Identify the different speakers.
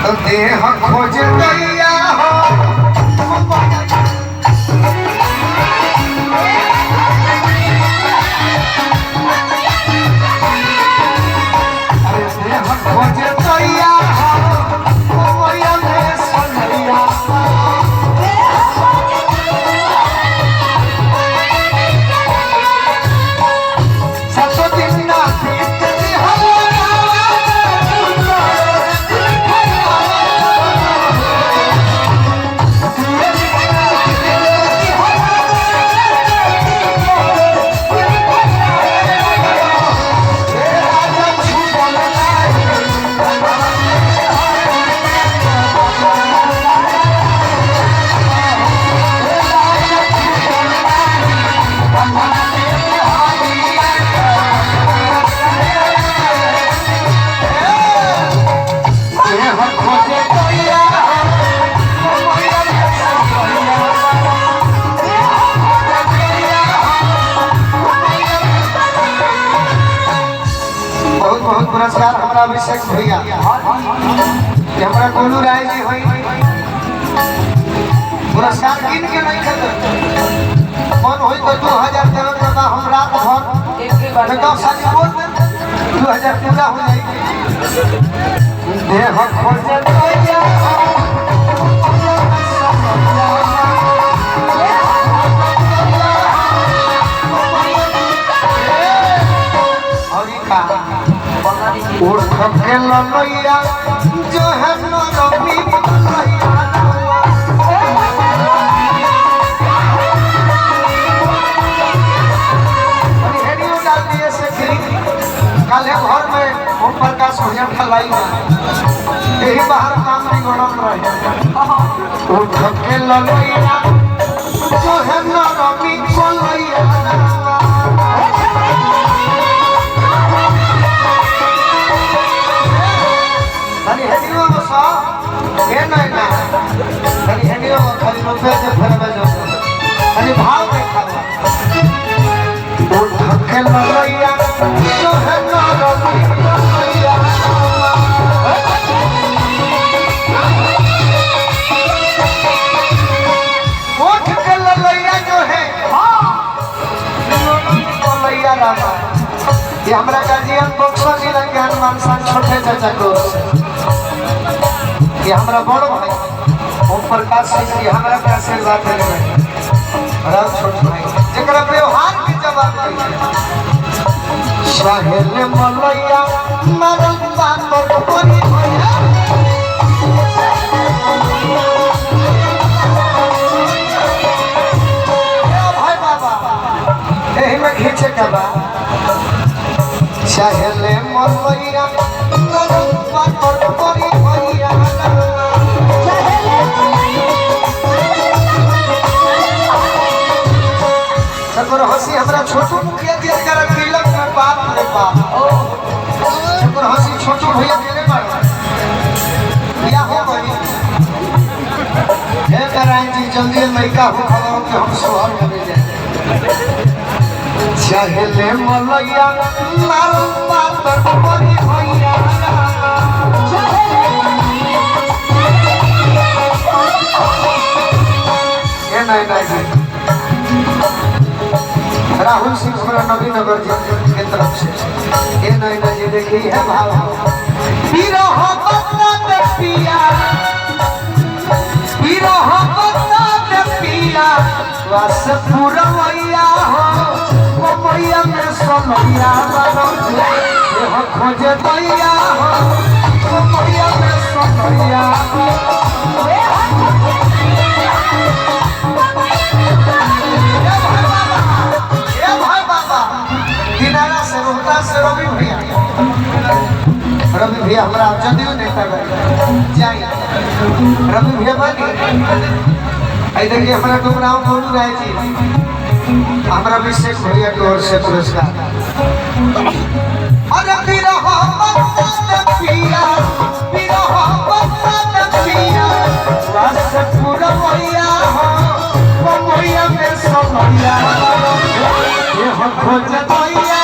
Speaker 1: तो देह खोज दैया हो अरे देह खोज दैया हो मोया में सनैया सतो दिन ना बीत पुरस्कार हमारा अभिषेक भैया हमारा गोलू राय जी हुई पुरस्कार गिन के नहीं खत्म मन हुई तो 2000 देवे बाबा हम रात भर 10 साल बोल 2000 पूरा हो जाएगी देह खोज दैया उड़ के ललैया जो है नरमी लैया हेडियो डाल दिए से काले घर में ओम प्रकाश भजन खलाई यही बाहर काम नहीं गणम रहे उड़ के ललैया जो है नरमी लैया खाली हेडियो को सा ये नहीं ना खाली हेडियो को खाली रुपए से फिर में जो खाली भाव देखा वो धक्के ललैया जो है ना ललैया वो धक्के ललैया जो है ललैया रामा ये हमारा गार्जियन बक्सर जिला के हनुमान सान छोटे चाचा को ये हमारा बड़ भाई ओम प्रकाश सिंह जी हमारा का आशीर्वाद देले राव छोट भाई जेकरा व्यवहार के जवाब साहेल मलैया मरल बात कोनी भैया भाई बाबा एही में खींचे का बा साहेल मलैया मरल बात कोनी भैया सकर हंसी हमरा छोटू मुखिया दिया कर तिलक में बाप रे बाप सकर हंसी छोटू भैया देने मार या हो गई हे कराई जी जल्दी लड़का हो खड़ा के हम सोहर में जाए चाहेले मलैया मार बात कोनी भैया ये नहीं राहुल सिंह हमारा नवीनगर जी के तरफ से ये नहीं जी देखिए है भाव बिरह बता पिया बिरह बता पिया वास पुरवैया हो ओ मैया में सोमैया बानो देह खोज दैया हो ओ मैया में सोमैया रवि भैया हमारा जदयू नेता जाए रवि भैया बनी आई देखिए हमारा डुमराव गोलू राय जी हमारा अभिषेक भैया की ओर से पुरस्कार अरे बिरह बता पिया बिरह बता पिया वास पुरवैया हो ओ मैया में सोमैया ये खोज दैया